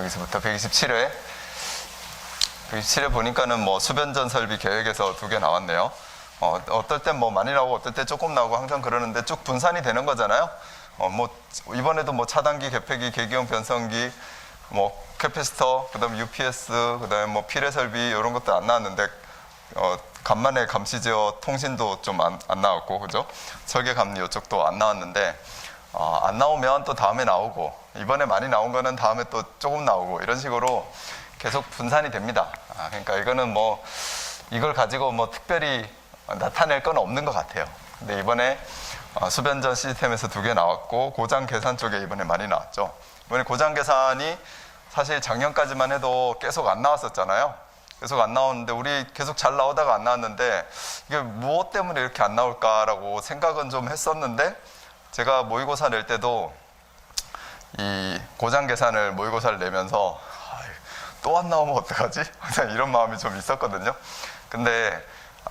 여기서부터 127회 보니까는 뭐 수변전 설비 계획에서 2개 나왔네요. 어떨 땐 뭐 많이 나오고 어떨 때 조금 나오고 항상 그러는데 쭉 분산이 되는 거잖아요. 뭐 이번에도 뭐 차단기, 개폐기, 계기형 변성기, 뭐 캐패시터, 그다음에 UPS, 그다음에 뭐 필해 설비 이런 것도 안 나왔는데 간만에 감시제어 통신도 좀 안 나왔고, 그죠? 설계 감리 이쪽도 안 나왔는데 안 나오면 또 다음에 나오고, 이번에 많이 나온 거는 다음에 또 조금 나오고, 이런 식으로 계속 분산이 됩니다. 그러니까 이거는 뭐 이걸 가지고 뭐 특별히 나타낼 건 없는 것 같아요. 근데 이번에 수변전 시스템에서 2개 나왔고, 고장 계산 쪽에 이번에 많이 나왔죠. 이번에 고장 계산이 사실 작년까지만 해도 계속 안 나왔었잖아요. 계속 안 나오는데, 우리 계속 잘 나오다가 안 나왔는데 이게 무엇 때문에 이렇게 안 나올까라고 생각은 좀 했었는데, 제가 모의고사 낼 때도 이 고장 계산을 모의고사를 내면서 또 안 나오면 어떡하지? 항상 이런 마음이 좀 있었거든요. 근데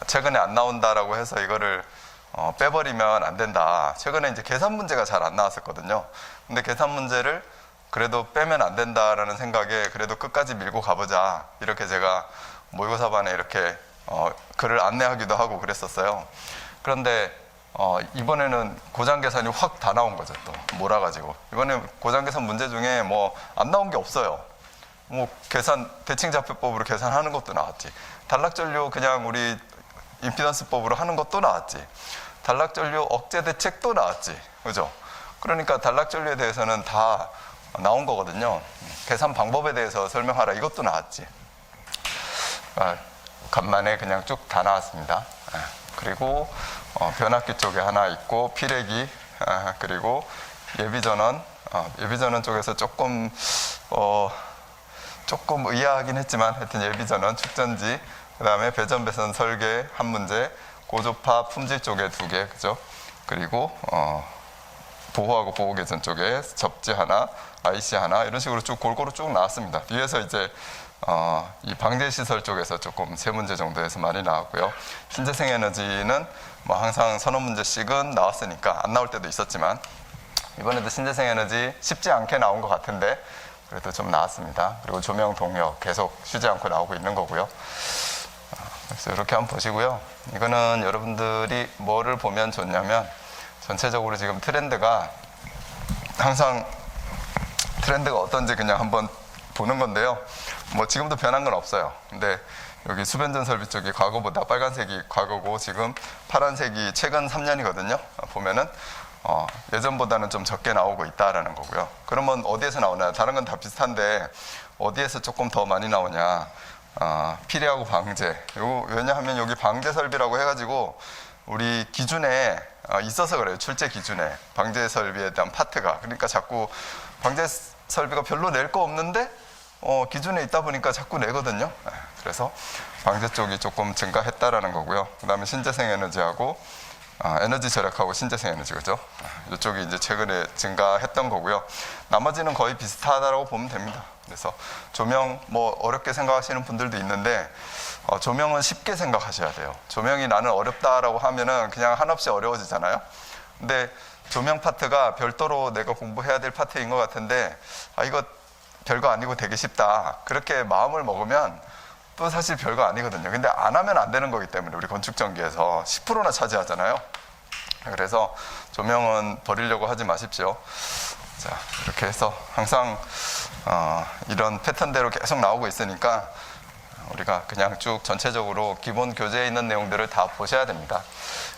최근에 안 나온다라고 해서 이거를 빼버리면 안 된다. 최근에 이제 계산 문제가 잘 안 나왔었거든요. 근데 계산 문제를 그래도 빼면 안 된다라는 생각에 그래도 끝까지 밀고 가보자, 이렇게 제가 모의고사반에 이렇게 글을 안내하기도 하고 그랬었어요. 그런데 이번에는 고장 계산이 확 다 나온 거죠. 또 몰아가지고 이번에 고장 계산 문제 중에 뭐 안 나온 게 없어요. 뭐 계산 대칭좌표법으로 계산하는 것도 나왔지, 단락전류 그냥 우리 임피던스법으로 하는 것도 나왔지, 단락전류 억제 대책도 나왔지, 그죠? 그러니까 단락전류에 대해서는 다 나온 거거든요. 계산 방법에 대해서 설명하라, 이것도 나왔지. 간만에 그냥 쭉 다 나왔습니다. 그리고 변압기 쪽에 하나 있고, 피레기, 그리고 예비전원 쪽에서 조금 의아하긴 했지만 하여튼 예비전원, 축전지, 그 다음에 배전 배선 설계 한 문제, 고주파 품질 쪽에 2개, 그죠? 그리고 보호하고 보호 개선 쪽에 접지 하나, IC 하나, 이런 식으로 쭉 골고루 쭉 나왔습니다. 뒤에서 이제 이 방제시설 쪽에서 조금 3문제 정도에서 많이 나왔고요. 신재생 에너지는 뭐 항상 서너 문제씩은 나왔으니까 안 나올 때도 있었지만, 이번에도 신재생 에너지 쉽지 않게 나온 것 같은데 그래도 좀 나왔습니다. 그리고 조명 동력 계속 쉬지 않고 나오고 있는 거고요. 그래서 이렇게 한번 보시고요. 이거는 여러분들이 뭐를 보면 좋냐면, 전체적으로 지금 트렌드가 항상 트렌드가 어떤지 그냥 한번 보는 건데요. 뭐 지금도 변한 건 없어요. 근데 여기 수변전 설비 쪽이 과거보다 빨간색이 과거고, 지금 파란색이 최근 3년이거든요. 보면은 예전보다는 좀 적게 나오고 있다라는 거고요. 그러면 어디에서 나오냐? 다른 건 다 비슷한데 어디에서 조금 더 많이 나오냐? 필해하고 방제. 왜냐하면 여기 방제 설비라고 해가지고 우리 기준에 있어서 그래요. 출제 기준에 방제 설비에 대한 파트가. 그러니까 자꾸 방제 설비가 별로 낼 거 없는데 기준에 있다 보니까 자꾸 내거든요. 그래서 방제 쪽이 조금 증가했다라는 거고요. 그 다음에 신재생 에너지하고 에너지 절약하고 신재생 에너지, 그죠? 이쪽이 이제 최근에 증가했던 거고요. 나머지는 거의 비슷하다라고 보면 됩니다. 그래서 조명 뭐 어렵게 생각하시는 분들도 있는데 조명은 쉽게 생각하셔야 돼요. 조명이 나는 어렵다라고 하면은 그냥 한없이 어려워지잖아요. 근데 조명 파트가 별도로 내가 공부해야 될 파트인 것 같은데, 이거 별거 아니고 되게 쉽다, 그렇게 마음을 먹으면 또 사실 별거 아니거든요. 근데 안 하면 안 되는 거기 때문에 우리 건축 전기에서 10%나 차지하잖아요. 그래서 조명은 버리려고 하지 마십시오. 자, 이렇게 해서 항상 이런 패턴대로 계속 나오고 있으니까 우리가 그냥 쭉 전체적으로 기본 교재에 있는 내용들을 다 보셔야 됩니다.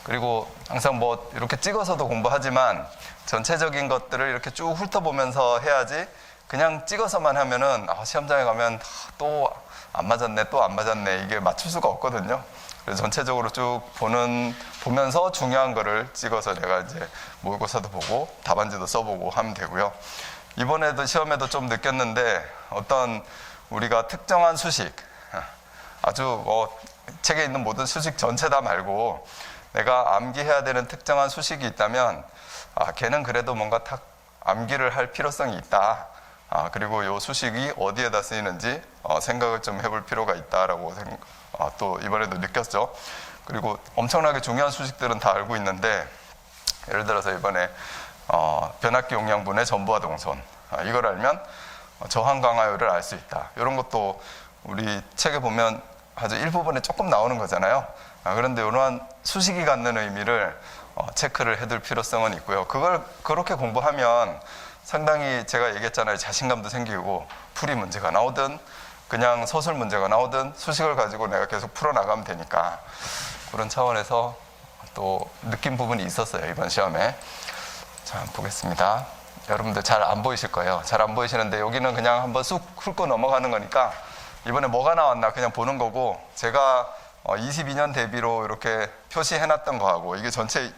그리고 항상 뭐 이렇게 찍어서도 공부하지만 전체적인 것들을 이렇게 쭉 훑어보면서 해야지, 그냥 찍어서만 하면은 시험장에 가면 또 안 맞았네, 또 안 맞았네, 이게 맞출 수가 없거든요. 그래서 전체적으로 쭉 보면서 중요한 거를 찍어서 내가 이제 모의고사도 보고 답안지도 써보고 하면 되고요. 이번에도 시험에도 좀 느꼈는데, 어떤 우리가 특정한 수식, 아주 책에 있는 모든 수식 전체 다 말고 내가 암기해야 되는 특정한 수식이 있다면 걔는 그래도 뭔가 딱 암기를 할 필요성이 있다. 그리고 이 수식이 어디에다 쓰이는지 생각을 좀 해볼 필요가 있다라고 또 이번에도 느꼈죠. 그리고 엄청나게 중요한 수식들은 다 알고 있는데, 예를 들어서 이번에 변압기 용량분의 전부하 동선, 이걸 알면 저항 강화율을 알 수 있다. 이런 것도 우리 책에 보면 아주 일부분에 조금 나오는 거잖아요. 그런데 이러한 수식이 갖는 의미를 체크를 해둘 필요성은 있고요. 그걸 그렇게 공부하면 상당히 제가 얘기했잖아요. 자신감도 생기고 풀이 문제가 나오든 그냥 서술 문제가 나오든 수식을 가지고 내가 계속 풀어나가면 되니까 그런 차원에서 또 느낀 부분이 있었어요. 이번 시험에. 자, 보겠습니다. 여러분들 잘 안 보이실 거예요. 잘 안 보이시는데 여기는 그냥 한번 쑥 훑고 넘어가는 거니까 이번에 뭐가 나왔나 그냥 보는 거고, 제가 22년 대비로 이렇게 표시해놨던 거하고 이게 전체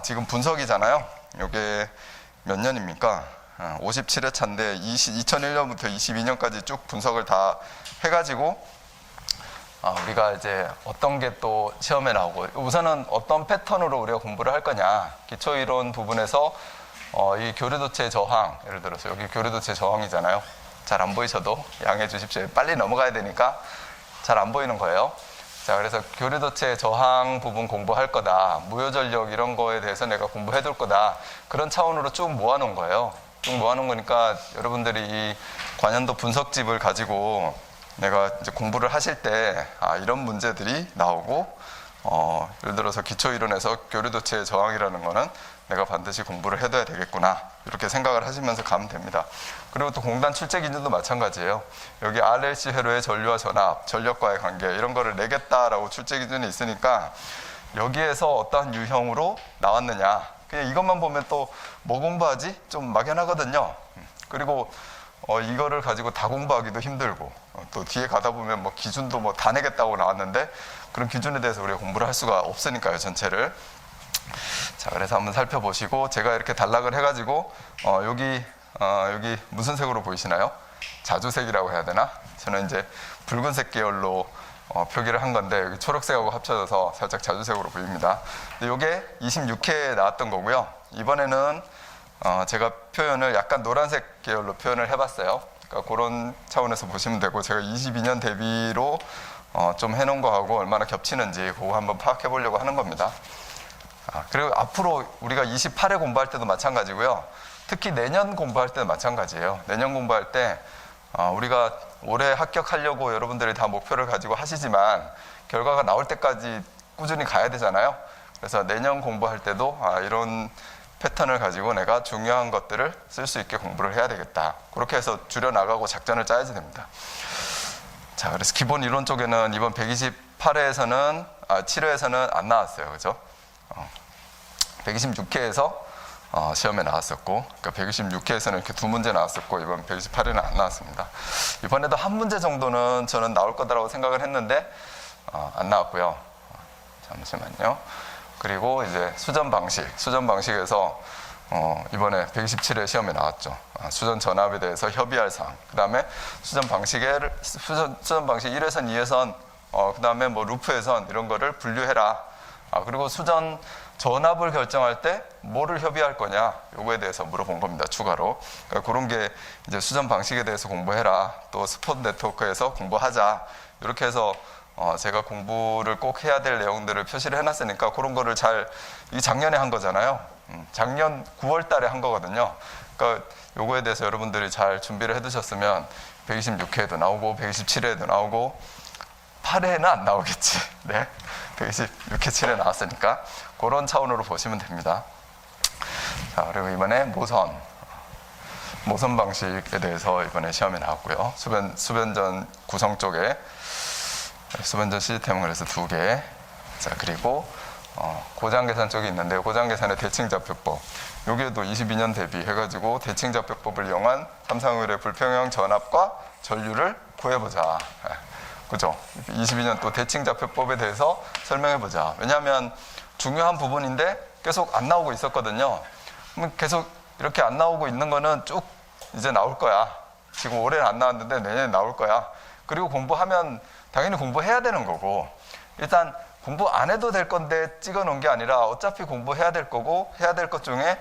지금 분석이잖아요. 이게 몇 년입니까? 57회 차인데 2001년부터 22년까지 쭉 분석을 다 해가지고 우리가 이제 어떤 게 또 시험에 나오고, 우선은 어떤 패턴으로 우리가 공부를 할 거냐, 기초이론 부분에서 이 교류도체 저항, 예를 들어서 여기 교류도체 저항이잖아요. 잘 안 보이셔도 양해해 주십시오. 빨리 넘어가야 되니까 잘 안 보이는 거예요. 자, 그래서 교류도체 저항 부분 공부할 거다, 무효전력 이런 거에 대해서 내가 공부해 둘 거다, 그런 차원으로 쭉 모아놓은 거예요. 쭉 모아놓은 거니까 여러분들이 이 관연도 분석집을 가지고 내가 이제 공부를 하실 때 이런 문제들이 나오고, 예를 들어서 기초이론에서 교류도체의 저항이라는 거는 내가 반드시 공부를 해둬야 되겠구나, 이렇게 생각을 하시면서 가면 됩니다. 그리고 또 공단 출제 기준도 마찬가지예요. 여기 RLC 회로의 전류와 전압, 전력과의 관계 이런 거를 내겠다라고 출제 기준이 있으니까 여기에서 어떠한 유형으로 나왔느냐, 그냥 이것만 보면 또 뭐 공부하지? 좀 막연하거든요. 그리고 이거를 가지고 다 공부하기도 힘들고, 또 뒤에 가다 보면 뭐 기준도 뭐 다 내겠다고 나왔는데 그런 기준에 대해서 우리가 공부를 할 수가 없으니까요, 전체를. 자, 그래서 한번 살펴보시고, 제가 이렇게 단락을 해가지고 여기 무슨 색으로 보이시나요? 자주색이라고 해야 되나? 저는 이제 붉은색 계열로 표기를 한 건데 여기 초록색하고 합쳐져서 살짝 자주색으로 보입니다. 근데 이게 26회에 나왔던 거고요. 이번에는 제가 표현을 약간 노란색 계열로 표현을 해봤어요. 그러니까 그런 차원에서 보시면 되고, 제가 22년 대비로 좀 해놓은 거하고 얼마나 겹치는지 그거 한번 파악해 보려고 하는 겁니다. 그리고 앞으로 우리가 28회 공부할 때도 마찬가지고요. 특히 내년 공부할 때도 마찬가지예요. 내년 공부할 때 우리가 올해 합격하려고 여러분들이 다 목표를 가지고 하시지만 결과가 나올 때까지 꾸준히 가야 되잖아요. 그래서 내년 공부할 때도 이런 패턴을 가지고 내가 중요한 것들을 쓸 수 있게 공부를 해야 되겠다, 그렇게 해서 줄여나가고 작전을 짜야지 됩니다. 자, 그래서 기본 이론 쪽에는 이번 128회에서는 7회에서는 안 나왔어요. 그죠? 126회에서 시험에 나왔었고, 그러니까 126회에서는 이렇게 두 문제 나왔었고, 이번 128회는 안 나왔습니다. 이번에도 한 문제 정도는 저는 나올 거다라고 생각을 했는데 안 나왔고요. 잠시만요. 그리고 이제 수전 방식에서 이번에 127회 시험에 나왔죠. 수전 전압에 대해서 협의할 사항, 그 다음에 수전 방식 1회선, 2회선, 그 다음에 뭐 루프회선 이런 거를 분류해라. 그리고 수전 전압을 결정할 때 뭐를 협의할 거냐, 요거에 대해서 물어본 겁니다, 추가로. 그러니까 그런 게 이제 수전 방식에 대해서 공부해라, 또 스폿 네트워크에서 공부하자, 이렇게 해서 제가 공부를 꼭 해야 될 내용들을 표시를 해놨으니까 그런 거를 이 작년에 한 거잖아요. 작년 9월 달에 한 거거든요. 그러니까 요거에 대해서 여러분들이 잘 준비를 해두셨으면 126회에도 나오고 127회에도 나오고 8회는 안 나오겠지. 네, 126회 7회 나왔으니까 그런 차원으로 보시면 됩니다. 자, 그리고 이번에 모선 방식에 대해서 이번에 시험에 나왔고요. 수변전 구성 쪽에 수변전 시스템은 그래서 2개. 자, 그리고 고장 계산 쪽이 있는데요. 고장 계산의 대칭좌표법. 여기에도 22년 대비 해가지고 대칭좌표법을 이용한 삼상율의 불평형 전압과 전류를 구해보자. 그죠? 22년 또 대칭좌표법에 대해서 설명해보자. 왜냐하면 중요한 부분인데 계속 안 나오고 있었거든요. 계속 이렇게 안 나오고 있는 거는 쭉 이제 나올 거야. 지금 올해는 안 나왔는데 내년에 나올 거야. 그리고 공부하면 당연히 공부해야 되는 거고, 일단 공부 안 해도 될 건데 찍어 놓은 게 아니라 어차피 공부해야 될 거고, 해야 될 것 중에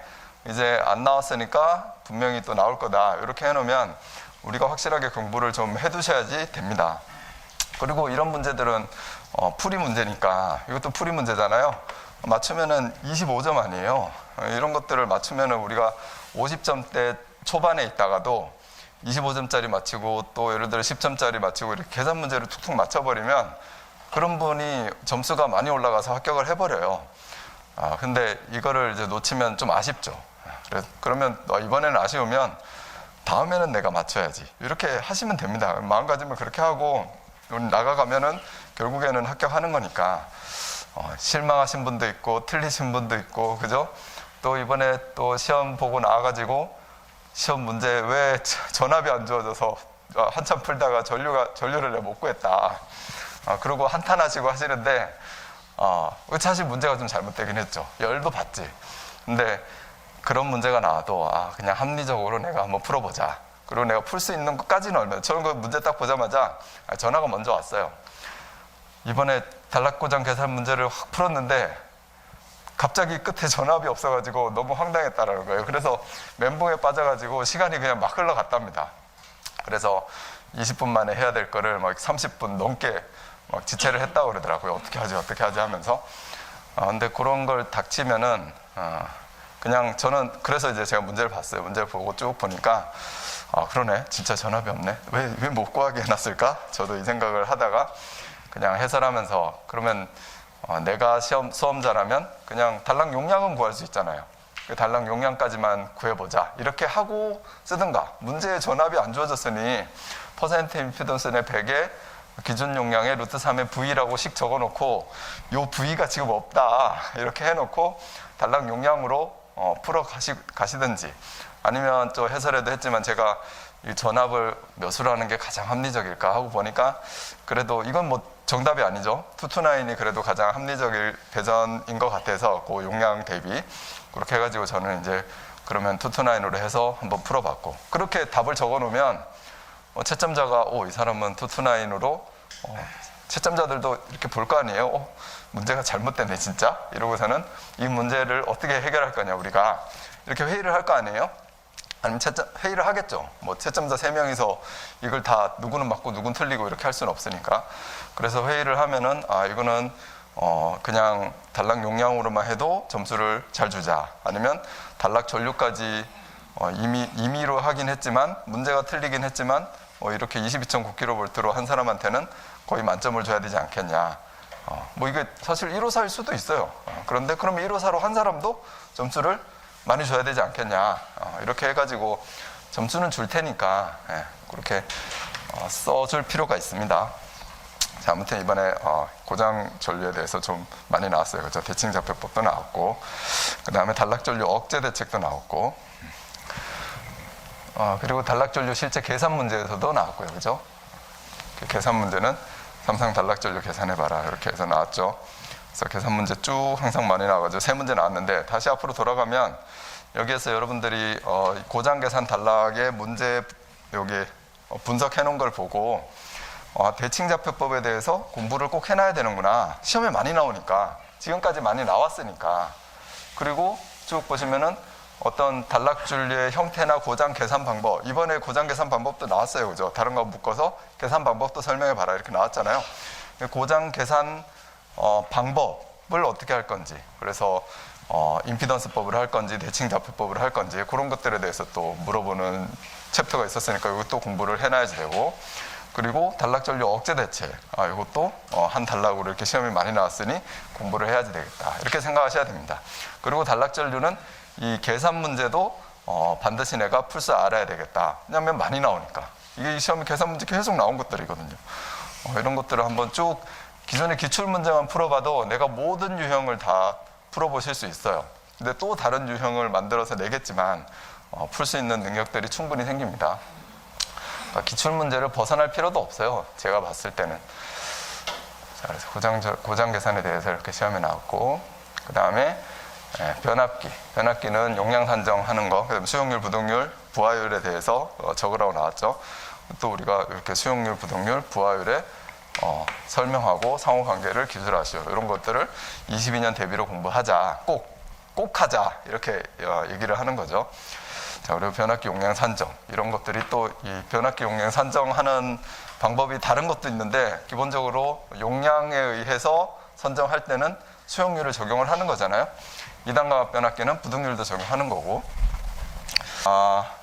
이제 안 나왔으니까 분명히 또 나올 거다, 이렇게 해놓으면 우리가 확실하게 공부를 좀 해두셔야지 됩니다. 그리고 이런 문제들은 풀이 문제니까, 이것도 풀이 문제잖아요. 맞추면은 25점 아니에요. 이런 것들을 맞추면은 우리가 50점대 초반에 있다가도 25점짜리 맞히고 또 예를 들어 10점짜리 맞히고 이렇게 계산 문제를 툭툭 맞춰버리면 그런 분이 점수가 많이 올라가서 합격을 해버려요. 근데 이거를 이제 놓치면 좀 아쉽죠. 그러면 이번에는 아쉬우면 다음에는 내가 맞춰야지. 이렇게 하시면 됩니다. 마음가짐을 그렇게 하고 나가가면은 결국에는 합격하는 거니까. 실망하신 분도 있고 틀리신 분도 있고 그죠? 또 이번에 또 시험 보고 나와가지고 시험 문제 왜 전압이 안 주어져서 한참 풀다가 전류를 내가 못 구했다. 그러고 한탄하시고 하시는데 사실 문제가 좀 잘못되긴 했죠. 열도 받지. 근데 그런 문제가 나와도 그냥 합리적으로 내가 한번 풀어보자. 그리고 내가 풀 수 있는 것까지는 얼마나. 저는 그 문제 딱 보자마자 전화가 먼저 왔어요. 이번에 단락고장 계산 문제를 확 풀었는데 갑자기 끝에 전압이 없어가지고 너무 황당했다라는 거예요. 그래서 멘붕에 빠져가지고 시간이 그냥 막 흘러갔답니다. 그래서 20분 만에 해야 될 거를 막 30분 넘게 막 지체를 했다고 그러더라고요. 어떻게 하지 하면서. 근데 그런 걸 닥치면은 그냥 저는 그래서 이제 제가 문제를 봤어요. 문제를 보고 쭉 보니까 그러네. 진짜 전압이 없네. 왜 못 구하게 해놨을까? 저도 이 생각을 하다가 그냥 해설하면서 그러면 내가 수험자라면 그냥 단락 용량은 구할 수 있잖아요. 그 단락 용량까지만 구해보자. 이렇게 하고 쓰든가. 문제의 전압이 안 주어졌으니 퍼센트 임피던스의 100에 기준 용량에 루트 3의 V라고 식 적어놓고 요 V가 지금 없다. 이렇게 해놓고 단락 용량으로 풀어 가시든지 아니면 또 해설에도 했지만 제가 이 전압을 몇으로 하는 게 가장 합리적일까 하고 보니까 그래도 이건 뭐 정답이 아니죠. 229이 그래도 가장 합리적일 배전인 것 같아서 그 용량 대비 그렇게 해가지고 저는 이제 그러면 229으로 해서 한번 풀어봤고 그렇게 답을 적어놓으면 채점자가 이 사람은 229으로 채점자들도 이렇게 볼 거 아니에요. 문제가 잘못됐네 진짜 이러고서는 이 문제를 어떻게 해결할 거냐 우리가 이렇게 회의를 할 거 아니에요. 아니면 회의를 하겠죠. 뭐 채점자 3명이서 이걸 다 누구는 맞고 누구는 틀리고 이렇게 할 수는 없으니까. 그래서 회의를 하면은 이거는 그냥 단락 용량으로만 해도 점수를 잘 주자. 아니면 단락 전류까지 임의로 하긴 했지만 문제가 틀리긴 했지만 이렇게 22.9kV로 한 사람한테는 거의 만점을 줘야 되지 않겠냐. 뭐 이게 사실 154일 수도 있어요. 그런데 그럼 154로 한 사람도 점수를 많이 줘야 되지 않겠냐. 이렇게 해가지고 점수는 줄 테니까 그렇게 써줄 필요가 있습니다. 자, 아무튼 이번에 고장 전류에 대해서 좀 많이 나왔어요. 그죠? 대칭자폐법도 나왔고 그 다음에 단락전류 억제 대책도 나왔고 그리고 단락전류 실제 계산 문제에서도 나왔고요. 그죠? 그 계산 문제는 삼상 단락전류 계산해봐라 이렇게 해서 나왔죠. 그래서 계산 문제 쭉 항상 많이 나와가지고 3문제 나왔는데 다시 앞으로 돌아가면 여기에서 여러분들이 고장 계산 단락의 문제 여기 분석해 놓은 걸 보고 대칭자폐법에 대해서 공부를 꼭 해놔야 되는구나. 시험에 많이 나오니까 지금까지 많이 나왔으니까. 그리고 쭉 보시면은 어떤 단락전류의 형태나 고장 계산 방법 이번에 고장 계산 방법도 나왔어요. 그죠? 다른 거 묶어서 계산 방법도 설명해 봐라 이렇게 나왔잖아요. 고장 계산 방법을 어떻게 할 건지 그래서 임피던스법을 할 건지 대칭자폐법을 할 건지 그런 것들에 대해서 또 물어보는 챕터가 있었으니까 이것도 공부를 해놔야지 되고 그리고 단락전류 억제 대책 이것도 한 단락으로 이렇게 시험이 많이 나왔으니 공부를 해야지 되겠다 이렇게 생각하셔야 됩니다. 그리고 단락전류는 이 계산 문제도 반드시 내가 풀 줄 알아야 되겠다. 왜냐하면 많이 나오니까 이게 이 시험이 계산 문제 계속 나온 것들이거든요. 이런 것들을 한번 쭉 기존의 기출 문제만 풀어봐도 내가 모든 유형을 다 풀어보실 수 있어요. 근데 또 다른 유형을 만들어서 내겠지만 풀 수 있는 능력들이 충분히 생깁니다. 그러니까 기출 문제를 벗어날 필요도 없어요. 제가 봤을 때는. 자, 그래서 고장 계산에 대해서 이렇게 시험에 나왔고 그 다음에 변압기는 용량 산정하는 거, 그다음에 수용률, 부동률, 부하율에 대해서 적으라고 나왔죠. 또 우리가 이렇게 수용률, 부동률, 부하율에 설명하고 상호관계를 기술하시오. 이런 것들을 22년 대비로 공부하자. 꼭 하자. 이렇게 얘기를 하는 거죠. 자, 그리고 변압기 용량 산정. 이런 것들이 또 이 변압기 용량 산정하는 방법이 다른 것도 있는데 기본적으로 용량에 의해서 선정할 때는 수용률을 적용을 하는 거잖아요. 2단강압 변압기는 부동률도 적용하는 거고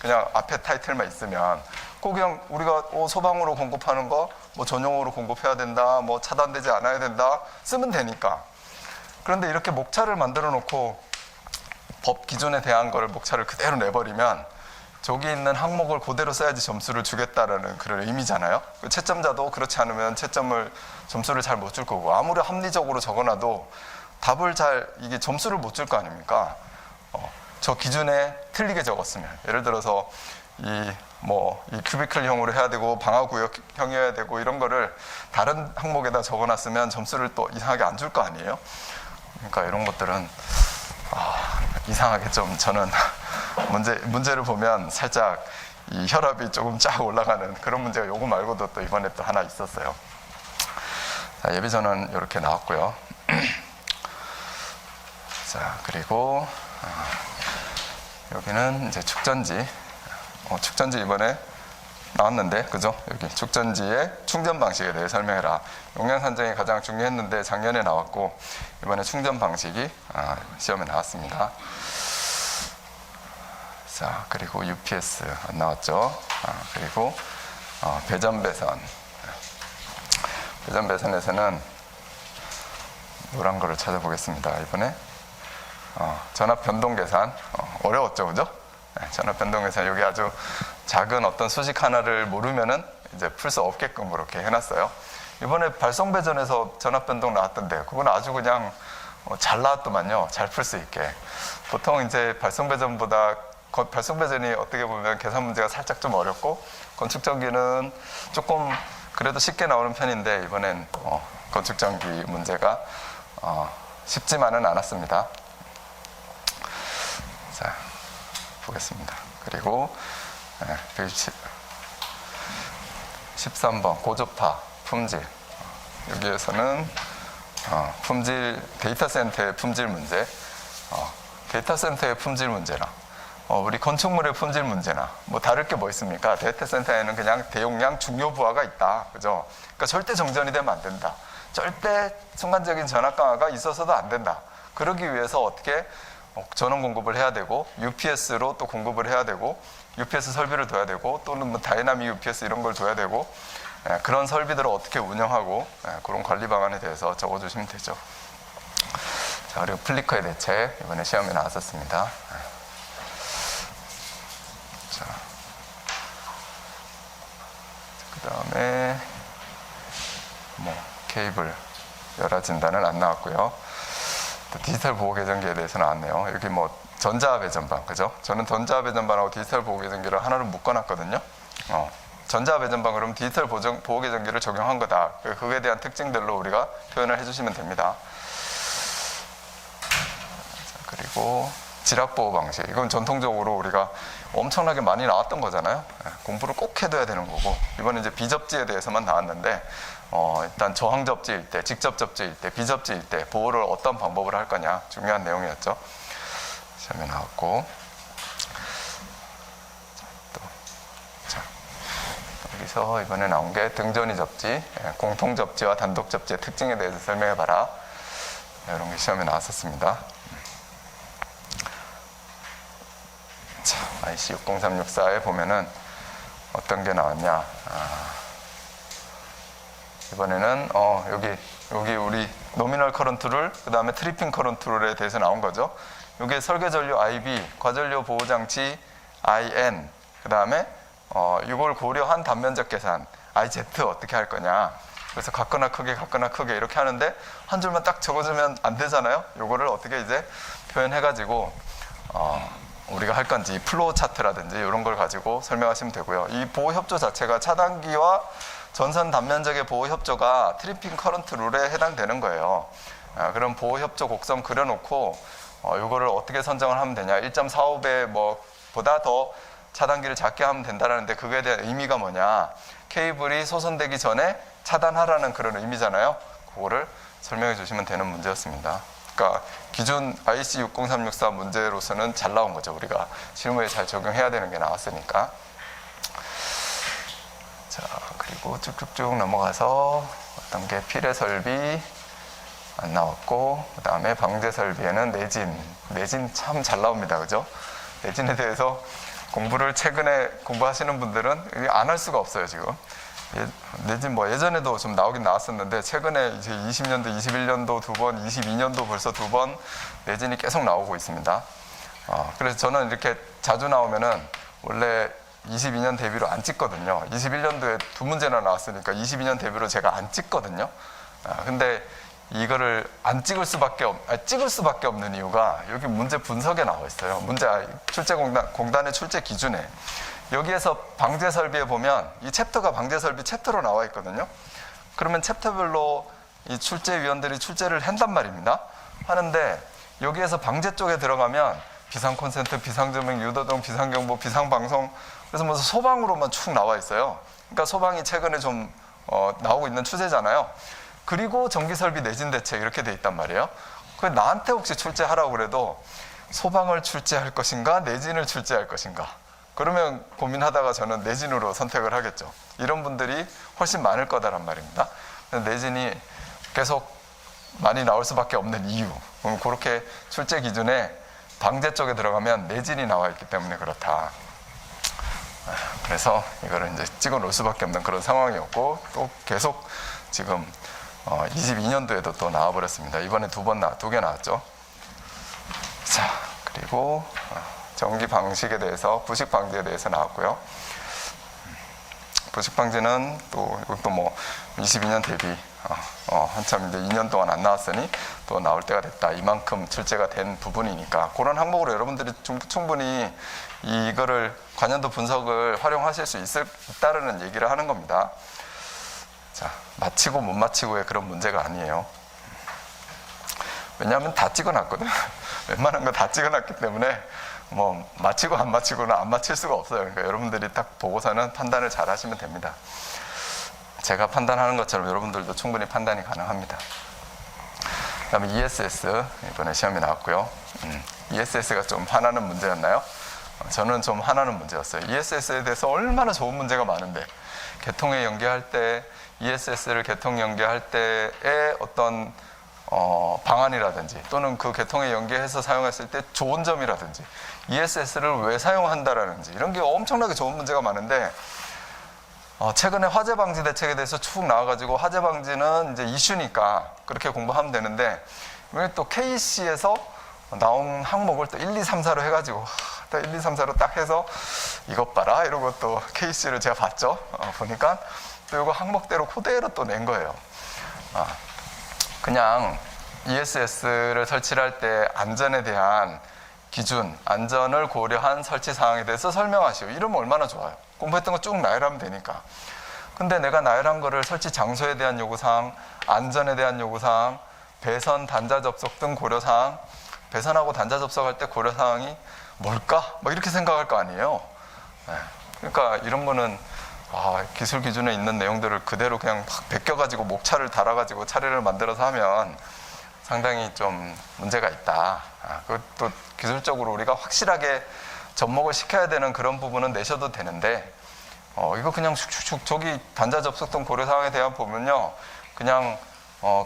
그냥 앞에 타이틀만 있으면 꼭 그냥 우리가 소방으로 공급하는 거 뭐 전용으로 공급해야 된다, 뭐 차단되지 않아야 된다 쓰면 되니까. 그런데 이렇게 목차를 만들어 놓고 법 기준에 대한 거를 목차를 그대로 내버리면 저기 있는 항목을 그대로 써야지 점수를 주겠다라는 그런 의미잖아요. 채점자도 그렇지 않으면 점수를 잘 못 줄 거고, 아무리 합리적으로 적어놔도 답을 이게 점수를 못 줄 거 아닙니까? 저 기준에 틀리게 적었으면, 예를 들어서 이 큐비클형으로 해야 되고 방화구역형이어야 되고 이런 거를 다른 항목에다 적어놨으면 점수를 또 이상하게 안 줄 거 아니에요. 그러니까 이런 것들은 이상하게 좀 저는 문제를 보면 살짝 이 혈압이 조금 쫙 올라가는 그런 문제가 요거 말고도 또 이번에 또 하나 있었어요. 자, 예비전은 이렇게 나왔고요. 자, 그리고 여기는 이제 축전지. 축전지 이번에 나왔는데, 그죠? 여기 축전지의 충전 방식에 대해 설명해라. 용량 산정이 가장 중요했는데 작년에 나왔고, 이번에 충전 방식이 시험에 나왔습니다. 자, 그리고 UPS 안 나왔죠? 그리고 배전 배선. 배전 배선에서는 노란 거를 찾아보겠습니다. 이번에 전압 변동 계산 어려웠죠, 그죠? 네, 전압 변동 계산 여기 아주 작은 어떤 수식 하나를 모르면은 이제 풀 수 없게끔 그렇게 해놨어요. 이번에 발송 배전에서 전압 변동 나왔던데 그건 아주 그냥 잘 나왔더만요. 잘 풀 수 있게. 보통 이제 발송 배전보다 발송 배전이 어떻게 보면 계산 문제가 살짝 좀 어렵고 건축전기는 조금 그래도 쉽게 나오는 편인데 이번엔 건축전기 문제가 쉽지만은 않았습니다. 자, 보겠습니다. 그리고 13번 고주파 품질. 여기에서는 품질 데이터 센터의 품질 문제. 데이터 센터의 품질 문제나 우리 건축물의 품질 문제나 뭐 다를 게 뭐 있습니까? 데이터 센터에는 그냥 대용량 중요 부하가 있다, 그죠? 그러니까 절대 정전이 되면 안 된다. 절대 순간적인 전압 강화가 있어서도 안 된다. 그러기 위해서 어떻게 전원 공급을 해야 되고 UPS로 또 공급을 해야 되고 UPS 설비를 둬야 되고 또는 뭐 다이나믹 UPS 이런 걸 둬야 되고 그런 설비들을 어떻게 운영하고 그런 관리 방안에 대해서 적어주시면 되죠. 자, 그리고 플리커의 대책 이번에 시험에 나왔었습니다. 자, 그 다음에 케이블 열화 진단은 안 나왔고요. 또 디지털 보호 계정기에 대해서 나왔네요. 여기 전자 배전반, 그죠? 저는 전자 배전반하고 디지털 보호 계정기를 하나로 묶어놨거든요. 전자 배전반 그러면 디지털 보호 계정기를 적용한 거다. 그거에 대한 특징들로 우리가 표현을 해주시면 됩니다. 자, 그리고 지락 보호 방식. 이건 전통적으로 우리가 엄청나게 많이 나왔던 거잖아요. 공부를 꼭 해둬야 되는 거고 이번에 이제 비접지에 대해서만 나왔는데 일단 저항 접지일 때, 직접 접지일 때, 비접지일 때 보호를 어떤 방법을 할 거냐 중요한 내용이었죠. 시험에 나왔고 자, 여기서 이번에 나온 게 등전이 접지, 공통 접지와 단독 접지의 특징에 대해서 설명해봐라. 이런 게 시험에 나왔었습니다. 자, IC 60364에 보면은 어떤 게 나왔냐. 이번에는 여기 우리 노미널 커런트룰 그 다음에 트리핑 커런트룰에 대해서 나온 거죠. 이게 설계전류 IB, 과전류 보호장치 IN, 그 다음에 이걸 고려한 단면적 계산 IZ 어떻게 할 거냐. 그래서 같거나 크게 이렇게 하는데 한 줄만 딱 적어주면 안 되잖아요. 이거를 어떻게 이제 표현해가지고 우리가 할 건지 플로우 차트라든지 이런 걸 가지고 설명하시면 되고요. 이 보호 협조 자체가 차단기와 전선 단면적의 보호 협조가 트리핑 커런트 룰에 해당되는 거예요. 그럼 보호 협조 곡선 그려놓고 이거를 어떻게 선정을 하면 되냐. 1.45배 보다 더 차단기를 작게 하면 된다는데 그거에 대한 의미가 뭐냐. 케이블이 소선되기 전에 차단하라는 그런 의미잖아요. 그거를 설명해 주시면 되는 문제였습니다. 그러니까 기존 IC 60364 문제로서는 잘 나온 거죠. 우리가 실무에 잘 적용해야 되는 게 나왔으니까. 자, 그리고 쭉쭉쭉 넘어가서 어떤 게 필해 설비 안 나왔고, 그 다음에 방제 설비에는 내진 참 잘 나옵니다. 그죠? 내진에 대해서 공부를 최근에 공부하시는 분들은 안 할 수가 없어요, 지금. 내진 뭐 예전에도 좀 나오긴 나왔었는데 최근에 이제 20년도, 21년도 2번, 22년도 벌써 2번 내진이 계속 나오고 있습니다. 그래서 저는 이렇게 자주 나오면은 원래 22년 대비로 안 찍거든요. 21년도에 2문제나 나왔으니까 22년 대비로 제가 안 찍거든요. 근데 이거를 안 찍을 수밖에 찍을 수밖에 없는 이유가 여기 문제 분석에 나와 있어요. 출제공단의 출제 기준에. 여기에서 방제 설비에 보면 이 챕터가 방제 설비 챕터로 나와 있거든요. 그러면 챕터별로 이 출제위원들이 출제를 한단 말입니다. 하는데 여기에서 방제 쪽에 들어가면 비상 콘센트, 비상조명, 유도등, 비상경보, 비상방송, 그래서 무슨 소방으로만 쭉 나와 있어요. 그러니까 소방이 최근에 좀 나오고 있는 추세잖아요. 그리고 전기설비 내진 대책 이렇게 돼 있단 말이에요. 그래 나한테 혹시 출제하라고 그래도 소방을 출제할 것인가 내진을 출제할 것인가, 그러면 고민하다가 저는 내진으로 선택을 하겠죠. 이런 분들이 훨씬 많을 거다란 말입니다. 내진이 계속 많이 나올 수밖에 없는 이유, 그렇게 출제 기준에 방제 쪽에 들어가면 내진이 나와 있기 때문에 그렇다. 그래서 이거를 이제 찍어 놓을 수밖에 없는 그런 상황이었고, 또 계속 지금 22년도에도 또 나와버렸습니다. 이번에 2개 나왔죠. 자, 그리고 전기 방식에 대해서, 부식 방지에 대해서 나왔고요. 부식 방지는 또 이것도 뭐 22년 대비 한참 이제 2년 동안 안 나왔으니 또 나올 때가 됐다. 이만큼 출제가 된 부분이니까 그런 항목으로 여러분들이 충분히 이거를 관연도 분석을 활용하실 수 있다는 얘기를 하는 겁니다. 자, 맞히고 못 맞히고의 그런 문제가 아니에요. 왜냐하면 다 찍어놨거든. 웬만한 거 다 찍어놨기 때문에 뭐 맞히고 안 맞히고는 안 맞힐 수가 없어요. 그러니까 여러분들이 딱 보고서는 판단을 잘 하시면 됩니다. 제가 판단하는 것처럼 여러분들도 충분히 판단이 가능합니다. 그 다음에 ESS 이번에 시험이 나왔고요. ESS가 좀 화나는 문제였나요? 저는 좀 화나는 문제였어요. ESS에 대해서 얼마나 좋은 문제가 많은데, 계통에 연계할 때 ESS를 계통 연계할 때의 어떤 방안이라든지 또는 그 계통에 연계해서 사용했을 때 좋은 점이라든지 ESS를 왜 사용한다라는지 이런 게 엄청나게 좋은 문제가 많은데, 최근에 화재 방지 대책에 대해서 쭉 나와가지고 화재 방지는 이제 이슈니까 그렇게 공부하면 되는데, 또 KC에서 나온 항목을 또 1, 2, 3, 4로 해가지고 또 1, 2, 3, 4로 딱 해서 이것 봐라 이러고 또 KC를 제가 봤죠. 보니까 또 이거 항목대로 그대로 또 낸 거예요. 그냥 ESS를 설치를 할 때 안전에 대한 기준, 안전을 고려한 설치 사항에 대해서 설명하시오. 이러면 얼마나 좋아요. 공부했던 거 쭉 나열하면 되니까. 근데 내가 나열한 거를 설치 장소에 대한 요구사항, 안전에 대한 요구사항, 배선, 단자 접속 등 고려사항, 배선하고 단자 접속할 때 고려사항이 뭘까? 막 이렇게 생각할 거 아니에요. 그러니까 이런 거는 기술 기준에 있는 내용들을 그대로 그냥 막 베껴가지고 목차를 달아가지고 차례를 만들어서 하면 상당히 좀 문제가 있다. 그것도 기술적으로 우리가 확실하게 접목을 시켜야 되는 그런 부분은 내셔도 되는데, 이거 그냥 슉슉슉 저기 단자 접속등 고려사항에 대한 보면요, 그냥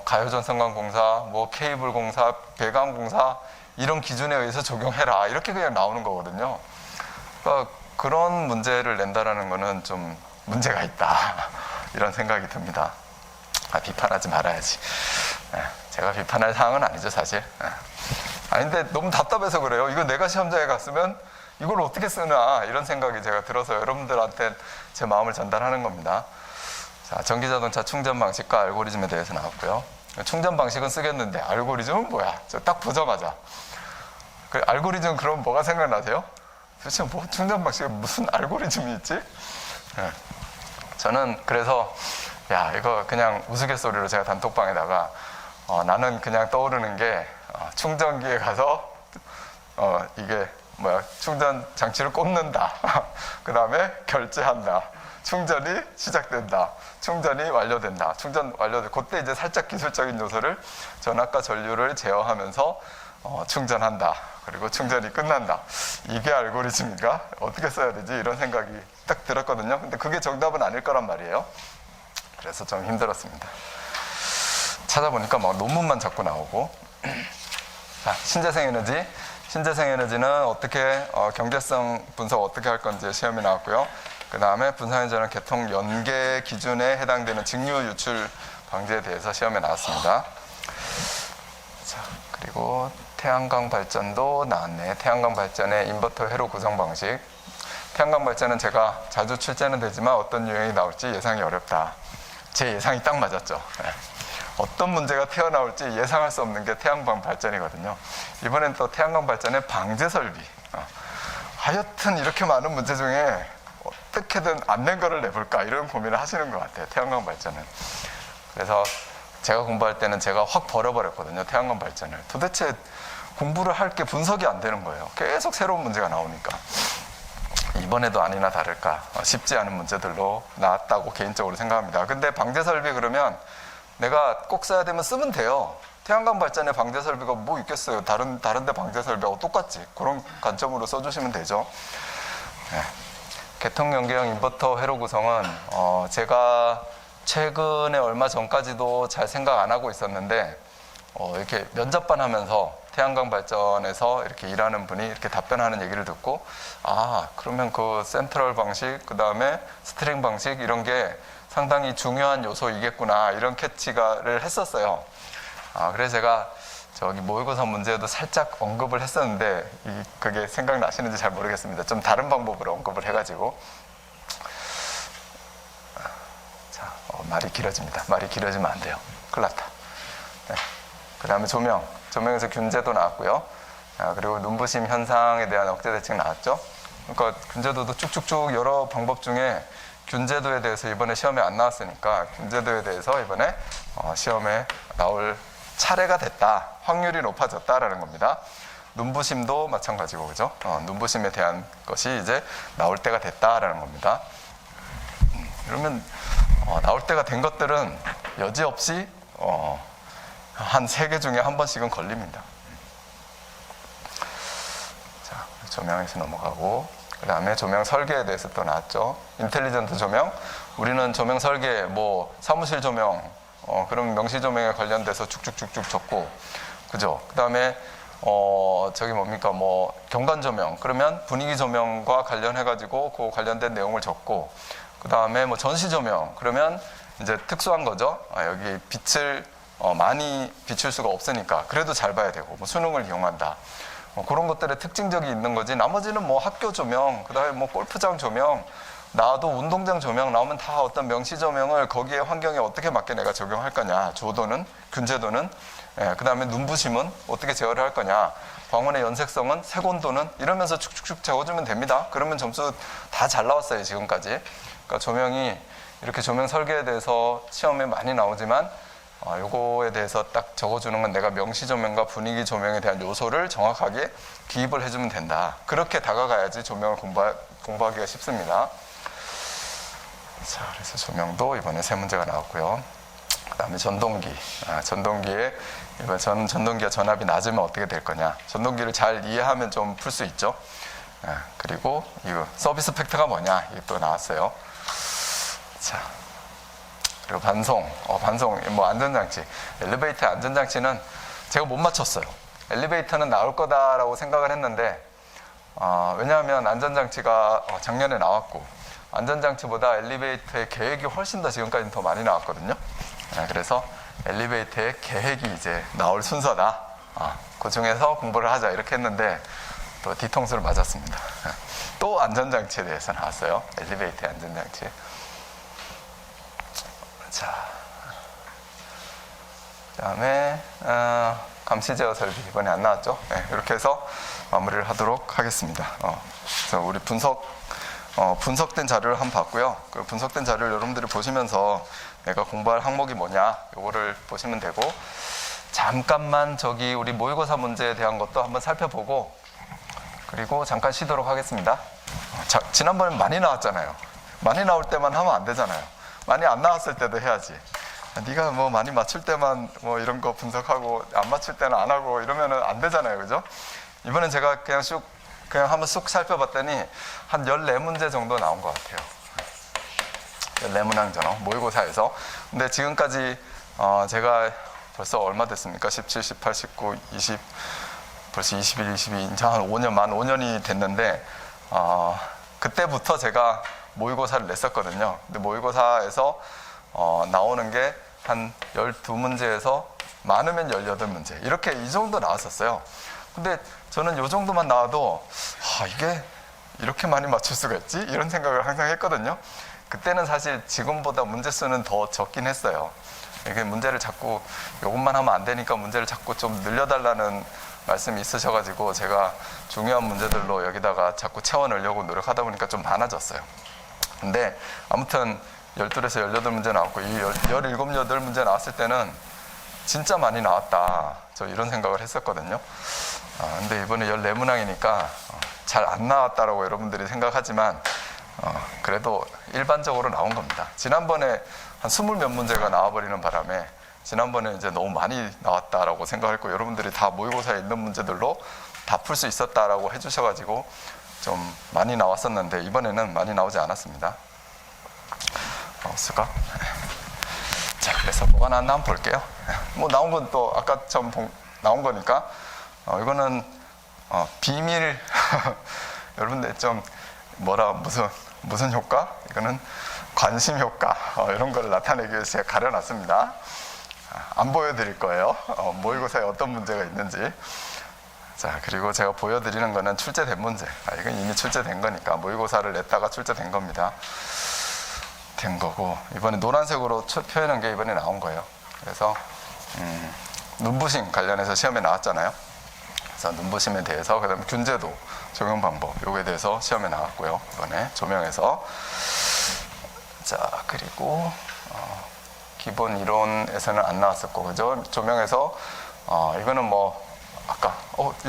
가요전선관공사, 뭐 케이블공사, 배관공사 이런 기준에 의해서 적용해라 이렇게 그냥 나오는 거거든요. 그러니까 그런 문제를 낸다라는 거는 좀 문제가 있다 이런 생각이 듭니다. 비판하지 말아야지. 제가 비판할 사항은 아니죠 사실. 아닌데 너무 답답해서 그래요. 이거 내가 시험장에 갔으면 이걸 어떻게 쓰나 이런 생각이 제가 들어서 여러분들한테 제 마음을 전달하는 겁니다. 자, 전기자동차 충전 방식과 알고리즘에 대해서 나왔고요. 충전 방식은 쓰겠는데 알고리즘은 뭐야? 저 딱 보자마자 그 알고리즘 그럼 뭐가 생각나세요? 도대체 뭐 충전 방식에 무슨 알고리즘이 있지? 저는 그래서 이거 그냥 우스갯소리로 제가 단톡방에다가 나는 그냥 떠오르는 게 충전기에 가서 이게 충전 장치를 꽂는다. 그 다음에 결제한다. 충전이 시작된다. 충전이 완료된다. 충전 완료돼. 그때 이제 살짝 기술적인 요소를 전압과 전류를 제어하면서 충전한다. 그리고 충전이 끝난다. 이게 알고리즘인가? 어떻게 써야 되지? 이런 생각이 딱 들었거든요. 근데 그게 정답은 아닐 거란 말이에요. 그래서 좀 힘들었습니다. 찾아보니까 막 논문만 자꾸 나오고. 자, 신재생 에너지. 신재생 에너지는 어떻게 경제성 분석 어떻게 할 건지 시험이 나왔고요. 그 다음에 분산에너지는 개통 연계 기준에 해당되는 직류 유출 방지에 대해서 시험에 나왔습니다. 자, 그리고 태양광 발전도 나왔네. 태양광 발전의 인버터 회로 구성 방식. 태양광 발전은 제가 자주 출제는 되지만 어떤 유형이 나올지 예상이 어렵다. 제 예상이 딱 맞았죠. 네. 어떤 문제가 튀어나올지 예상할 수 없는 게 태양광 발전이거든요. 이번엔 또 태양광 발전의 방제 설비. 하여튼 이렇게 많은 문제 중에 어떻게든 안 낸 거를 내볼까 이런 고민을 하시는 것 같아요. 태양광 발전은. 그래서 제가 공부할 때는 제가 확 버려버렸거든요. 태양광 발전을. 도대체 공부를 할 게 분석이 안 되는 거예요. 계속 새로운 문제가 나오니까. 이번에도 아니나 다를까 쉽지 않은 문제들로 나왔다고 개인적으로 생각합니다. 근데 방제 설비 그러면 내가 꼭 써야 되면 쓰면 돼요. 태양광 발전의 방제 설비가 뭐 있겠어요. 다른 데 방제 설비하고 똑같지. 그런 관점으로 써주시면 되죠. 네. 개통 연계형 인버터 회로 구성은 제가 최근에 얼마 전까지도 잘 생각 안 하고 있었는데 이렇게 면접반 하면서 태양광 발전에서 이렇게 일하는 분이 이렇게 답변하는 얘기를 듣고 그러면 그 센트럴 방식 그 다음에 스트링 방식 이런 게 상당히 중요한 요소이겠구나 이런 캐치를 했었어요. 그래서 제가 저기 모의고사 문제에도 살짝 언급을 했었는데 그게 생각나시는지 잘 모르겠습니다. 좀 다른 방법으로 언급을 해가지고 자, 말이 길어집니다. 말이 길어지면 안 돼요. 큰일 났다. 네. 그 다음에 조명에서 균제도 나왔고요. 그리고 눈부심 현상에 대한 억제 대책 나왔죠. 그러니까 균제도도 쭉쭉쭉 여러 방법 중에 균제도에 대해서 이번에 시험에 안 나왔으니까 균제도에 대해서 이번에 시험에 나올 차례가 됐다. 확률이 높아졌다라는 겁니다. 눈부심도 마찬가지고 그죠? 눈부심에 대한 것이 이제 나올 때가 됐다라는 겁니다. 그러면 나올 때가 된 것들은 여지없이 한 3개 중에 한 번씩은 걸립니다. 자, 조명에서 넘어가고 그 다음에 조명 설계에 대해서 또 나왔죠. 인텔리전트 조명. 우리는 조명 설계, 사무실 조명, 그럼 명시 조명에 관련돼서 쭉쭉쭉쭉 적고, 그죠? 그 다음에, 경관 조명. 그러면 분위기 조명과 관련해가지고 그 관련된 내용을 적고, 그 다음에 전시 조명. 그러면 이제 특수한 거죠. 여기 빛을 많이 비출 수가 없으니까 그래도 잘 봐야 되고, 수능을 이용한다. 그런 것들의 특징적이 있는 거지. 나머지는 학교 조명, 그 다음에 골프장 조명, 나도 운동장 조명 나오면 다 어떤 명시 조명을 거기에 환경에 어떻게 맞게 내가 적용할 거냐. 조도는, 균제도는, 그 다음에 눈부심은 어떻게 제어를 할 거냐. 광원의 연색성은, 색온도는 이러면서 축축축 적어주면 됩니다. 그러면 점수 다 잘 나왔어요, 지금까지. 그러니까 조명이 이렇게 조명 설계에 대해서 시험에 많이 나오지만 요거에 대해서 딱 적어주는 건 내가 명시 조명과 분위기 조명에 대한 요소를 정확하게 기입을 해주면 된다. 그렇게 다가가야지 조명을 공부하기가 쉽습니다. 자, 그래서 조명도 이번에 3문제가 나왔고요. 그 다음에 전동기. 전동기에 이번 전동기와 전압이 낮으면 어떻게 될 거냐. 전동기를 잘 이해하면 좀 풀 수 있죠. 그리고 이거 서비스 팩트가 뭐냐. 이게 또 나왔어요. 자. 그리고 반송, 안전장치. 엘리베이터 안전장치는 제가 못 맞췄어요. 엘리베이터는 나올 거다라고 생각을 했는데, 왜냐하면 안전장치가 작년에 나왔고, 안전장치보다 엘리베이터의 계획이 훨씬 더 지금까지는 더 많이 나왔거든요. 그래서 엘리베이터의 계획이 이제 나올 순서다. 그 중에서 공부를 하자 이렇게 했는데, 또 뒤통수를 맞았습니다. 또 안전장치에 대해서 나왔어요. 엘리베이터의 안전장치. 자, 그 다음에 감시 제어 설비 이번에 안 나왔죠? 네, 이렇게 해서 마무리를 하도록 하겠습니다. 그래서 우리 분석된 자료를 한번 봤고요. 그 분석된 자료를 여러분들이 보시면서 내가 공부할 항목이 뭐냐 요거를 보시면 되고, 잠깐만 저기 우리 모의고사 문제에 대한 것도 한번 살펴보고, 그리고 잠깐 쉬도록 하겠습니다. 지난번에 많이 나왔잖아요. 많이 나올 때만 하면 안 되잖아요. 많이 안 나왔을 때도 해야지. 네가 많이 맞출 때만 이런 거 분석하고 안 맞출 때는 안 하고 이러면은 안 되잖아요. 그죠? 이번엔 제가 그냥 한번 쑥 살펴봤더니 한 14문제 정도 나온 것 같아요. 14문항 모의고사에서. 근데 지금까지 제가 벌써 얼마 됐습니까? 17, 18, 19, 20 벌써 21, 22, 이제 한 5년, 만 5년이 됐는데 그때부터 제가 모의고사를 냈었거든요. 근데 모의고사에서 나오는 게 한 12문제에서 많으면 18문제 이렇게 이 정도 나왔었어요. 근데 저는 이 정도만 나와도 이게 이렇게 많이 맞출 수가 있지? 이런 생각을 항상 했거든요. 그때는 사실 지금보다 문제 수는 더 적긴 했어요. 이게 문제를 자꾸 이것만 하면 안 되니까 문제를 자꾸 좀 늘려달라는 말씀이 있으셔가지고 제가 중요한 문제들로 여기다가 자꾸 채워 넣으려고 노력하다 보니까 좀 많아졌어요. 근데 아무튼 12에서 18문제 나왔고 이 17, 18문제 나왔을 때는 진짜 많이 나왔다. 저 이런 생각을 했었거든요. 근데 이번에 14문항이니까 잘 안 나왔다라고 여러분들이 생각하지만 그래도 일반적으로 나온 겁니다. 지난번에 한 20몇 문제가 나와버리는 바람에 지난번에 이제 너무 많이 나왔다라고 생각했고 여러분들이 다 모의고사에 있는 문제들로 다 풀 수 있었다라고 해주셔가지고 좀 많이 나왔었는데 이번에는 많이 나오지 않았습니다. 없을까? 자, 그래서 뭐가 나왔나 한번 볼게요. 뭐 나온 건 또 아까 처음 나온 거니까 이거는 비밀 여러분들 좀 무슨 효과? 이거는 관심 효과 이런 걸 나타내기 위해서 제가 가려놨습니다. 안 보여드릴 거예요. 모의고사에 어떤 문제가 있는지. 자, 그리고 제가 보여드리는 거는 출제된 문제. 이건 이미 출제된 거니까 모의고사를 냈다가 출제된 겁니다. 된 거고 이번에 노란색으로 표현한 게 이번에 나온 거예요. 그래서 눈부심 관련해서 시험에 나왔잖아요. 그래서 눈부심에 대해서 그다음에 균제도 적용 방법 요거에 대해서 시험에 나왔고요. 이번에 조명에서 자 그리고 기본 이론에서는 안 나왔었고 그죠? 조명에서 이거는 뭐 아까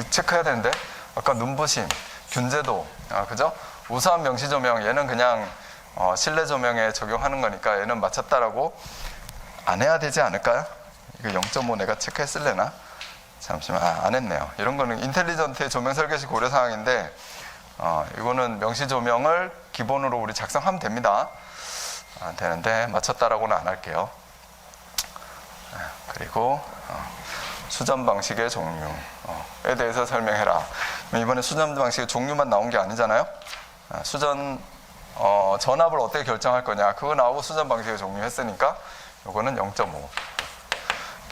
체크해야 되는데 아까 눈부심 균제도 그죠? 우수한 명시 조명 얘는 그냥 실내 조명에 적용하는 거니까 얘는 맞췄다라고 안 해야 되지 않을까요? 이거 0.5 내가 체크했을래나? 잠시만 안 했네요. 이런 거는 인텔리전트의 조명 설계시 고려사항인데 이거는 명시 조명을 기본으로 우리 작성하면 됩니다. 되는데 맞췄다라고는 안 할게요. 그리고 수전 방식의 종류에 대해서 설명해라. 이번에 수전 방식의 종류만 나온 게 아니잖아요. 수전 전압을 어떻게 결정할 거냐 그거 나오고 수전 방식의 종류 했으니까 요거는 0.5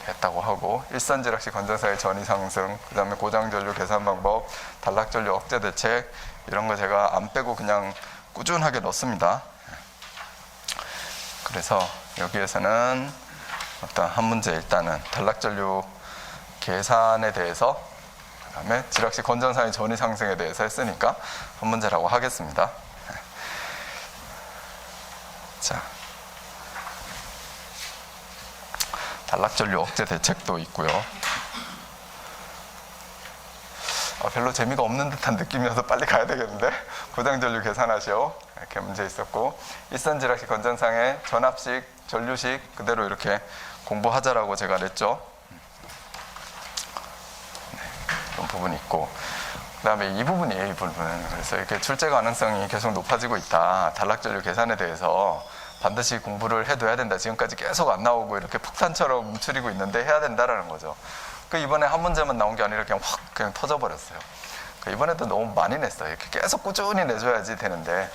했다고 하고 일선지락시 건전사의 전위 상승 그 다음에 고장전류 계산 방법 단락전류 억제 대책 이런 거 제가 안 빼고 그냥 꾸준하게 넣습니다. 그래서 여기에서는 어떤 한 문제 일단은 단락전류 계산에 대해서 그 다음에 지락시 건전사의 전위 상승에 대해서 했으니까 한 문제라고 하겠습니다. 자, 단락전류 억제 대책도 있고요. 별로 재미가 없는 듯한 느낌이어서 빨리 가야 되겠는데 고장전류 계산하시오 이렇게 문제 있었고 일선지락시 건전상의 전압식, 전류식 그대로 이렇게 공부하자라고 제가 냈죠. 이런 부분이 있고 그 다음에 이 부분이에요. 이 부분은 그래서 이렇게 출제 가능성이 계속 높아지고 있다. 단락전류 계산에 대해서 반드시 공부를 해둬야 된다. 지금까지 계속 안 나오고 이렇게 폭탄처럼 움츠리고 있는데 해야 된다라는 거죠. 그 이번에 한 문제만 나온 게 아니라 그냥 확 그냥 터져버렸어요. 이번에도 너무 많이 냈어요. 이렇게 계속 꾸준히 내줘야지 되는데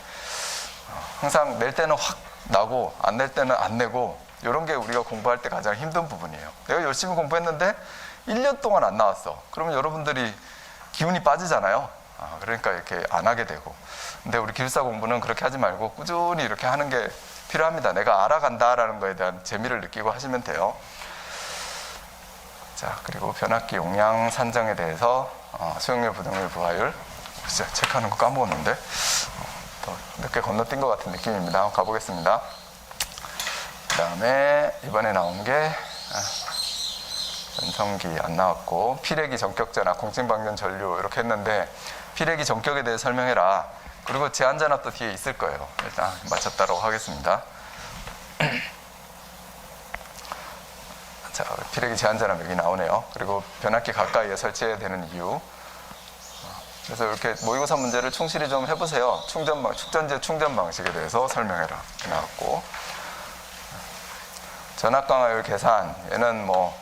항상 낼 때는 확 나고 안 낼 때는 안 내고 이런 게 우리가 공부할 때 가장 힘든 부분이에요. 내가 열심히 공부했는데 1년 동안 안 나왔어. 그러면 여러분들이 기운이 빠지잖아요. 그러니까 이렇게 안 하게 되고. 근데 우리 기술사 공부는 그렇게 하지 말고 꾸준히 이렇게 하는 게 필요합니다. 내가 알아간다라는 거에 대한 재미를 느끼고 하시면 돼요. 자, 그리고 변압기 용량 산정에 대해서 수용률, 부등률, 부하율 진짜 체크하는 거 까먹었는데 더 몇 개 건너뛴 것 같은 느낌입니다. 한번 가보겠습니다. 그 다음에 이번에 나온 게 전성기 안 나왔고 피레기 전격전압, 공칭방전 전류 이렇게 했는데 피레기 전격에 대해 설명해라. 그리고 제한전압도 뒤에 있을 거예요. 일단 맞췄다고 하겠습니다. 자, 피레기 제한전압 여기 나오네요. 그리고 변압기 가까이에 설치해야 되는 이유. 그래서 이렇게 모의고사 문제를 충실히 좀 해보세요. 축전제 충전 방식에 대해서 설명해라. 이렇게 나왔고 전압 강화율 계산. 얘는 뭐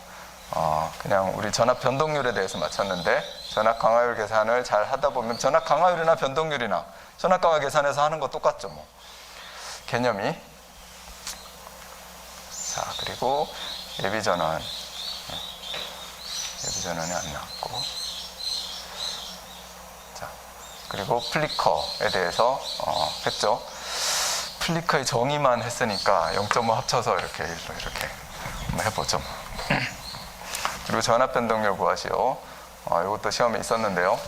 그냥 우리 전압 변동률에 대해서 맞췄는데 전압 강화율 계산을 잘 하다 보면 전압 강화율이나 변동률이나 전압 강화 계산에서 하는 거 똑같죠. 뭐. 개념이. 자, 그리고 예비전원. 예비전원이 안 나왔고. 자, 그리고 플리커에 대해서 했죠. 플리커의 정의만 했으니까 0.5 합쳐서 이렇게 한번 해보죠. 그리고 전압 변동률 구하시오. 이것도 시험에 있었는데요.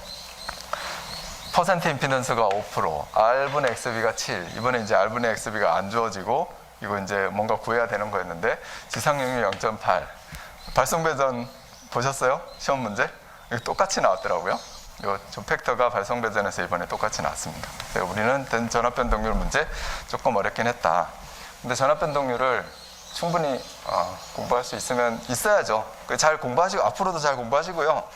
퍼센트 임피던스가 5%, R분의 XB가 7. 이번에 이제 R분의 XB가 안 주어지고 이거 이제 뭔가 구해야 되는 거였는데 지상용이 0.8. 발송배전 보셨어요? 시험 문제? 이거 똑같이 나왔더라고요. 이 조팩터가 발송배전에서 이번에 똑같이 나왔습니다. 우리는 전압 변동률 문제 조금 어렵긴 했다. 근데 전압 변동률을 충분히 공부할 수 있어야죠. 잘 공부하시고 앞으로도 잘 공부하시고요.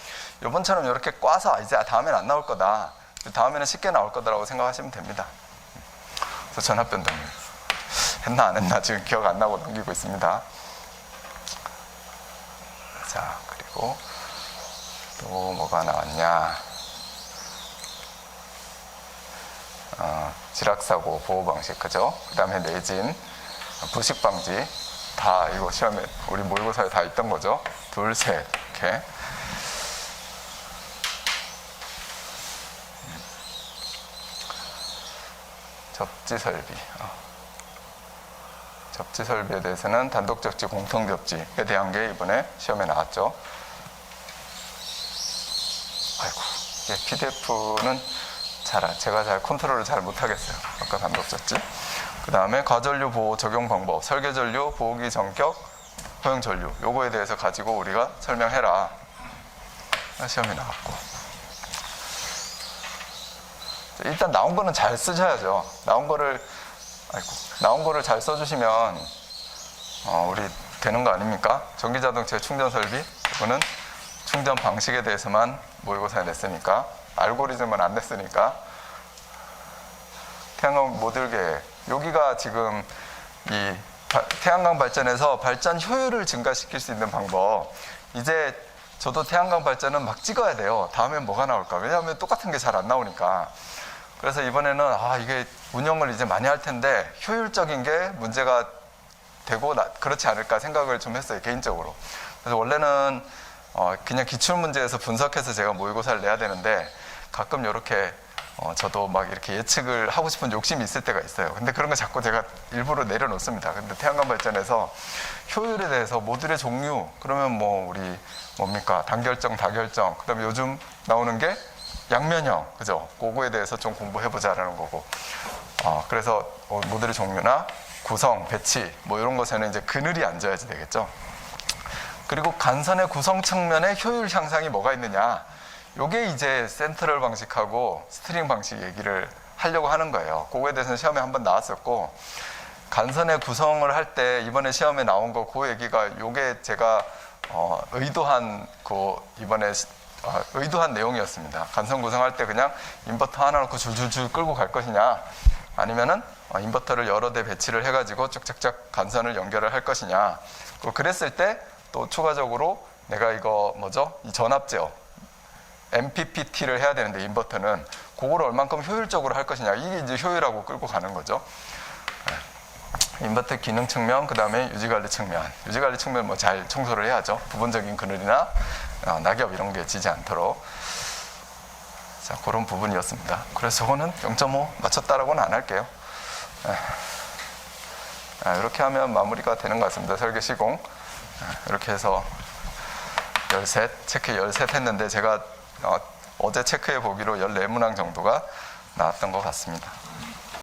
이번처럼 이렇게 꽈서 이제 다음엔 안 나올 거다. 다음에는 쉽게 나올 거다라고 생각하시면 됩니다. 그래서 전압 변동률 했나 안 했나 지금 기억 안 나고 넘기고 있습니다. 자, 그리고 또 뭐가 나왔냐? 지락사고 보호 방식, 그죠? 그 다음에 내진, 부식 방지. 다 이거 시험에 우리 모의고사에 다 있던 거죠. 둘, 셋, 이렇게. 접지 설비. 접지 설비에 대해서는 단독 접지, 공통 접지에 대한 게 이번에 시험에 나왔죠. 아이고, 이게 PDF는 제가 잘 컨트롤을 잘 못하겠어요. 아까 단독 접지. 그 다음에 과전류 보호 적용 방법, 설계전류, 보호기 전격, 허용전류. 요거에 대해서 가지고 우리가 설명해라. 시험에 나왔고. 일단 나온 거는 잘 쓰셔야죠. 나온 거를 잘 써주시면 우리 되는 거 아닙니까? 전기자동차 충전 설비. 이거는 충전 방식에 대해서만 모의고사에 냈으니까. 알고리즘은 안 냈으니까. 태양광 모듈 계획. 여기가 지금 이 태양광 발전에서 발전 효율을 증가시킬 수 있는 방법. 이제 저도 태양광 발전은 막 찍어야 돼요. 다음엔 뭐가 나올까? 왜냐하면 똑같은 게 잘 안 나오니까. 그래서 이번에는 이게 운영을 이제 많이 할 텐데 효율적인 게 문제가 되고 그렇지 않을까 생각을 좀 했어요, 개인적으로. 그래서 원래는 그냥 기출문제에서 분석해서 제가 모의고사를 내야 되는데 가끔 이렇게 저도 막 이렇게 예측을 하고 싶은 욕심이 있을 때가 있어요. 근데 그런 거 자꾸 제가 일부러 내려놓습니다. 근데 태양광 발전에서 효율에 대해서 모듈의 종류, 그러면 뭐 우리 뭡니까? 단결정, 다결정, 그 다음에 요즘 나오는 게 양면형, 그죠? 그거에 대해서 좀 공부해보자라는 거고. 그래서 모듈의 종류나 구성, 배치, 뭐 이런 것에는 이제 그늘이 앉아야지 되겠죠. 그리고 간선의 구성 측면에 효율 향상이 뭐가 있느냐. 요게 이제 센트럴 방식하고 스트링 방식 얘기를 하려고 하는 거예요. 그거에 대해서는 시험에 한번 나왔었고, 간선의 구성을 할 때 이번에 시험에 나온 거 그 얘기가 요게 제가 의도한 의도한 내용이었습니다. 간선 구성할 때 그냥 인버터 하나 놓고 줄줄줄 끌고 갈 것이냐, 아니면은 인버터를 여러 대 배치를 해가지고 쭉쭉쭉 간선을 연결을 할 것이냐. 그랬을 때 또 추가적으로 내가 이거 이 전압 제어 MPPT를 해야 되는데 인버터는 그거를 얼만큼 효율적으로 할 것이냐. 이게 이제 효율하고 끌고 가는 거죠. 인버터 기능 측면, 그 다음에 유지관리 측면. 유지관리 측면 뭐 잘 청소를 해야죠. 부분적인 그늘이나 낙엽 이런 게 지지 않도록. 자, 그런 부분이었습니다. 그래서 저거는 0.5 맞췄다라고는 안 할게요. 이렇게 하면 마무리가 되는 것 같습니다. 설계 시공. 이렇게 해서 13, 체크 13 했는데 제가 어제 체크해 보기로 14문항 정도가 나왔던 것 같습니다.